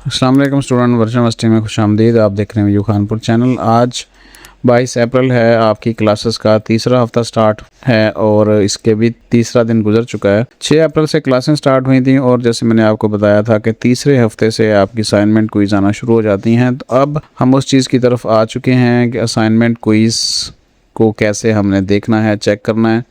अस्सलाम वालेकुम student virtual university में खुशामदीद। आप देख रहे हैं व्यू खानपुर चैनल। आज 22 अप्रैल है, आपकी क्लासेस का तीसरा हफ्ता स्टार्ट है और इसके भी तीसरा दिन गुजर चुका है। 6 अप्रैल से क्लासें स्टार्ट हुई थी और जैसे मैंने आपको बताया था कि तीसरे हफ्ते से आपकी असाइनमेंट क्विज़ आना शुरू हो जाती हैं। तो अब हम उस चीज़ की तरफ आ चुके हैं कि असाइनमेंट क्विज़ को कैसे हमने देखना है, चेक करना है।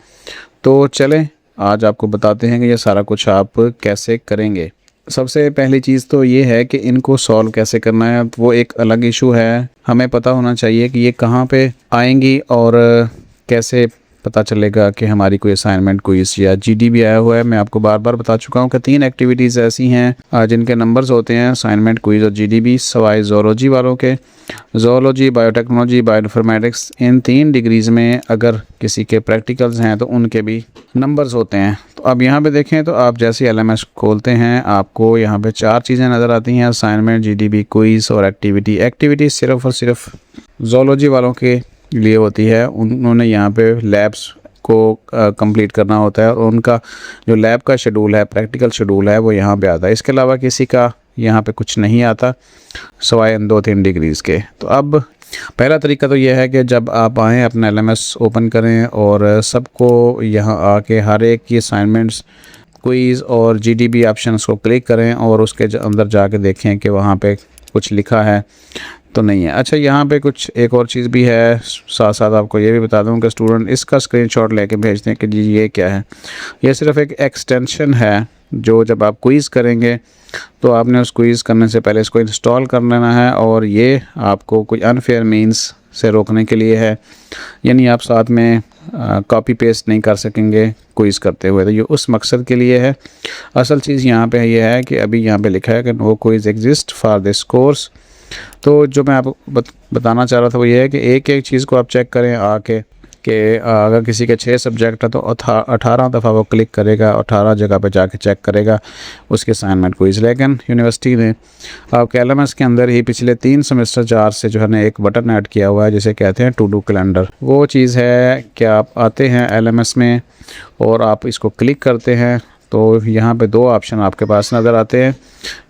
तो चलें आज आपको बताते हैं कि ये सारा कुछ आप कैसे करेंगे। सबसे पहली चीज़ तो ये है कि इनको सॉल्व कैसे करना है, वो एक अलग इशू है। हमें पता होना चाहिए कि ये कहाँ पे आएंगी और कैसे पता चलेगा कि हमारी कोई असाइनमेंट क्विज़ या जीडीबी आया हुआ है। मैं आपको बार बार बता चुका हूँ कि 3 एक्टिविटीज़ ऐसी हैं जिनके नंबर्स होते हैं, असाइनमेंट क्विज़ और जीडीबी, सवाए ज़ूलॉजी वालों के। ज़ूलॉजी, बायोटेक्नोलॉजी, बायोइन्फॉर्मेटिक्स, इन 3 डिग्रीज़ में अगर किसी के प्रैक्टिकल्स हैं तो उनके भी नंबर्स होते हैं। तो अब यहाँ पे देखें तो आप जैसे एलएमएस खोलते हैं आपको यहाँ पे 4 चीज़ें नज़र आती हैं, असाइनमेंट, जीडीबी, क्विज़ और एक्टिविटी। एक्टिविटी सिर्फ और सिर्फ ज़ूलॉजी वालों के लिए होती है। उन्होंने यहाँ पे लैब्स को कंप्लीट करना होता है और उनका जो लैब का शेड्यूल है, प्रैक्टिकल शेड्यूल है, वो यहाँ पे आता है। इसके अलावा किसी का यहाँ पे कुछ नहीं आता सवाए इन 2-3 डिग्रीज़ के। तो अब पहला तरीका तो यह है कि जब आप आएँ अपना एलएमएस ओपन करें और सबको यहाँ आके हर एक की असाइनमेंट्स, क्विज़ और जीडीबी ऑप्शंस को क्लिक करें और उसके अंदर जाके देखें कि वहाँ पे कुछ लिखा है तो नहीं है। अच्छा, यहाँ पे कुछ एक और चीज़ भी है, साथ साथ आपको ये भी बता दूँ कि स्टूडेंट इसका स्क्रीनशॉट लेके भेजते हैं कि जी ये क्या है। ये सिर्फ एक एक्सटेंशन है जो जब आप क्विज़ करेंगे तो आपने उस क्विज़ करने से पहले इसको इंस्टॉल कर लेना है और ये आपको कोई अनफेयर मीन्स से रोकने के लिए है। यानी आप साथ में कॉपी पेस्ट नहीं कर सकेंगे क्विज़ करते हुए, तो ये उस मकसद के लिए है। असल चीज़ यहाँ पे ये है कि अभी यहाँ पे लिखा है कि no quiz exist for this course. तो जो मैं आपको बताना चाह रहा था वो ये है कि एक एक चीज़ को आप चेक करें आके कि अगर किसी के 6 सब्जेक्ट है तो 18 दफ़ा वो क्लिक करेगा, 18 जगह पे जाके चेक करेगा उसके असाइनमेंट क्विज़। लेकिन यूनिवर्सिटी ने आपके एलएमएस के अंदर ही पिछले 3 सेमेस्टर 4 से जो है ना एक बटन ऐड किया हुआ है जिसे कहते हैं टू डू कैलेंडर। वो चीज़ है कि आप आते हैं एलएमएस में और आप इसको क्लिक करते हैं तो यहाँ पे 2 ऑप्शन आपके पास नज़र आते हैं।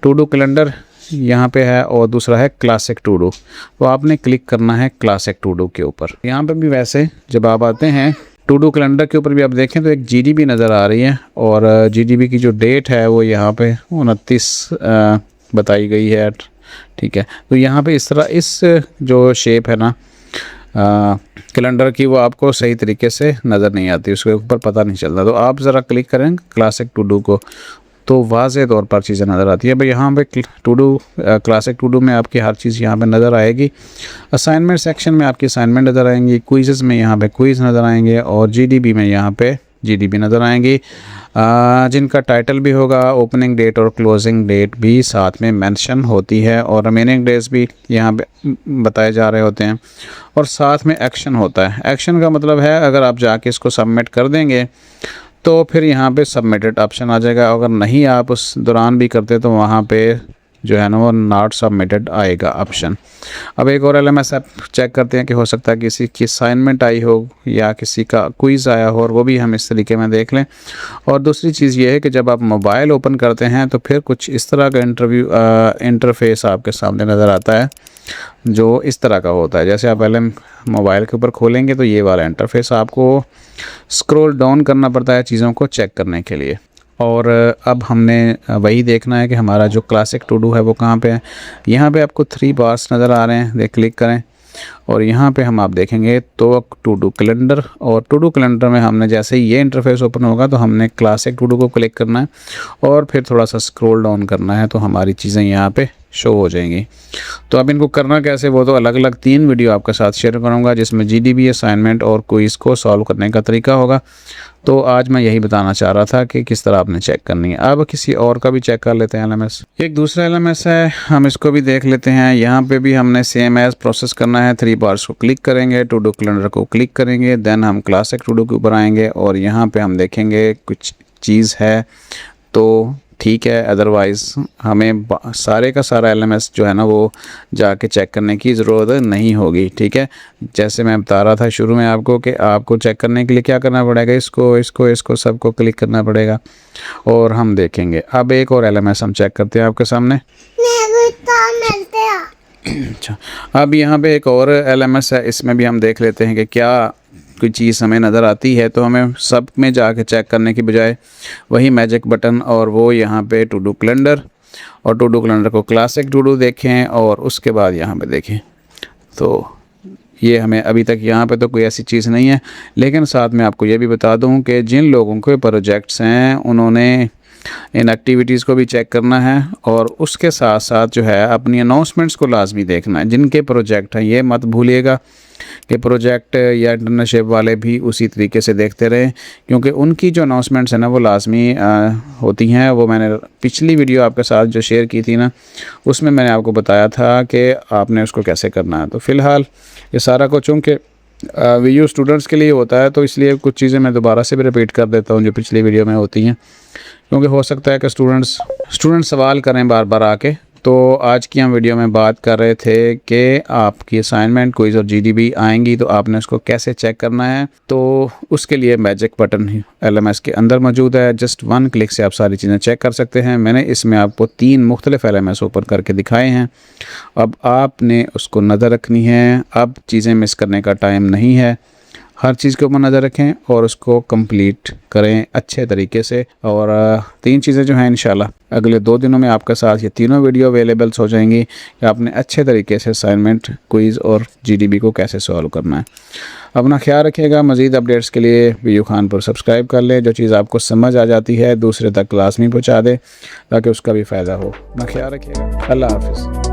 टू डू कैलेंडर यहाँ पे है और दूसरा है क्लासिक टू डू। तो आपने क्लिक करना है क्लासिक टू डू के ऊपर। यहाँ पे भी वैसे जब आप आते हैं टू डू कैलेंडर के ऊपर भी आप देखें तो एक जीडीबी नज़र आ रही है और जीडीबी की जो डेट है वो यहाँ पे 29 बताई गई है। ठीक है, तो यहाँ पे इस तरह इस जो शेप है ना कैलेंडर की, वो आपको सही तरीके से नज़र नहीं आती, उसके ऊपर पता नहीं चलता। तो आप ज़रा क्लिक करें क्लासिक टू डू को तो वाज़े तौर पर चीज़ें नज़र आती है। भाई यहाँ पे to do classic to do में आपकी हर चीज़ यहाँ पे नज़र आएगी। असाइनमेंट सेक्शन में आपकी असाइनमेंट नज़र आएंगी, क्विज़ में यहाँ पे क्विज़ नज़र आएंगे और जीडीबी में यहाँ पे जीडीबी नज़र आएंगी, जिनका टाइटल भी होगा, ओपनिंग डेट और क्लोजिंग डेट भी साथ में मेंशन होती है और रिमेनिंग डेज भी यहाँ पे बताए जा रहे होते हैं और साथ में एक्शन होता है। एक्शन का मतलब है अगर आप जाके इसको सबमिट कर देंगे तो फिर यहाँ पे सबमिटेड ऑप्शन आ जाएगा। अगर नहीं आप उस दौरान भी करते तो वहाँ पे जो है ना वो नॉट सबमिटेड आएगा ऑप्शन। अब एक और एलएमएस ऐप चेक करते हैं कि हो सकता है किसी की असाइनमेंट आई हो या किसी का क्विज़ आया हो और वो भी हम इस तरीके में देख लें। और दूसरी चीज़ ये है कि जब आप मोबाइल ओपन करते हैं तो फिर कुछ इस तरह का इंटरफेस आपके सामने नज़र आता है जो इस तरह का होता है। जैसे आप पहले मोबाइल के ऊपर खोलेंगे तो ये वाला इंटरफेस आपको स्क्रॉल डाउन करना पड़ता है चीज़ों को चेक करने के लिए। और अब हमने वही देखना है कि हमारा जो क्लासिक टू डू है वो कहाँ पे है। यहाँ पे आपको 3 बार्स नज़र आ रहे हैं, क्लिक करें और यहाँ पे हम आप देखेंगे तो टू डू कैलेंडर, और टू डू कैलेंडर में हमने जैसे ही ये इंटरफेस ओपन होगा तो हमने क्लासिक टू डू को क्लिक करना है और फिर थोड़ा सा स्क्रॉल डाउन करना है तो हमारी चीज़ें यहाँ पे शो हो जाएंगी। तो अब इनको करना कैसे वो तो अलग अलग 3 वीडियो आपके साथ शेयर करूँगा जिसमें जीडीबी, असाइनमेंट और क्विज़ को सॉल्व करने का तरीका होगा। तो आज मैं यही बताना चाह रहा था कि किस तरह आपने चेक करनी है। अब किसी और का भी चेक कर लेते हैं एलएमएस। एक दूसरा एलएमएस है, हम इसको भी देख लेते हैं। यहाँ पे भी हमने सेम एज प्रोसेस करना है। 3 बार्स को क्लिक करेंगे, टू डू कैलेंडर को क्लिक करेंगे, देन हम क्लासिक टू डू के ऊपर आएंगे और यहाँ पे हम देखेंगे कुछ चीज़ है तो ठीक है, अदरवाइज़ हमें सारे का सारा LMS जो है ना वो जाके चेक करने की ज़रूरत नहीं होगी। ठीक है, जैसे मैं बता रहा था शुरू में आपको कि आपको चेक करने के लिए क्या करना पड़ेगा, इसको सबको क्लिक करना पड़ेगा और हम देखेंगे। अब एक और LMS हम चेक करते हैं आपके सामने। अच्छा, अब यहाँ पे एक और LMS है, इसमें भी हम देख लेते हैं कि क्या कोई चीज़ हमें नज़र आती है। तो हमें सब में जाके चेक करने की बजाय वही मैजिक बटन और वो यहाँ पे टू डू कैलेंडर, और टू डू कैलेंडर को क्लासिक टू डू देखें और उसके बाद यहाँ पे देखें। तो ये हमें अभी तक यहाँ पे तो कोई ऐसी चीज़ नहीं है, लेकिन साथ में आपको ये भी बता दूँ कि जिन लोगों के प्रोजेक्ट्स हैं उन्होंने इन एक्टिविटीज़ को भी चेक करना है और उसके साथ साथ जो है अपनी अनाउंसमेंट्स को लाजमी देखना है। जिनके प्रोजेक्ट हैं ये मत भूलिएगा कि प्रोजेक्ट या इंटर्नशिप वाले भी उसी तरीके से देखते रहें, क्योंकि उनकी जो अनाउंसमेंट्स हैं ना वो लाजमी होती हैं। वो मैंने पिछली वीडियो आपके साथ जो शेयर की थी ना, उसमें मैंने आपको बताया था कि आपने उसको कैसे करना है। तो फ़िलहाल ये सारा कुछ चूँकि वीडियो स्टूडेंट्स के लिए होता है, तो इसलिए कुछ चीज़ें मैं दोबारा से भी रिपीट कर देता हूँ जो पिछली वीडियो में होती हैं, क्योंकि हो सकता है कि स्टूडेंट्स सवाल करें बार बार आके। तो आज की हम वीडियो में बात कर रहे थे कि आपकी असाइनमेंट, क्विज़ और GDB आएंगी तो आपने उसको कैसे चेक करना है। तो उसके लिए मैजिक बटन LMS के अंदर मौजूद है। जस्ट 1 क्लिक से आप सारी चीज़ें चेक कर सकते हैं। मैंने इसमें आपको 3 मुख्तलिफ LMS ओपन करके दिखाए हैं। अब आपने उसको नज़र रखनी है। अब चीज़ें मिस करने का टाइम नहीं है, हर चीज़ के ऊपर नज़र रखें और उसको कंप्लीट करें अच्छे तरीके से। और 3 चीज़ें जो हैं इंशाल्लाह अगले 2 दिनों में आपके साथ ये तीनों वीडियो अवेलेबल्स हो जाएंगी कि आपने अच्छे तरीके से असाइनमेंट, क्विज़ और GDB को कैसे सॉल्व करना है। अपना ख्याल रखिएगा। मज़ीद अपडेट्स के लिए वीडियो खान पर सब्सक्राइब कर लें। जो चीज़ आपको समझ आ जाती है दूसरे तक लाजमी पहुँचा दें ताकि उसका भी फ़ायदा हो। अपना ख्याल रखिएगा। अल्लाह हाफ़िज़।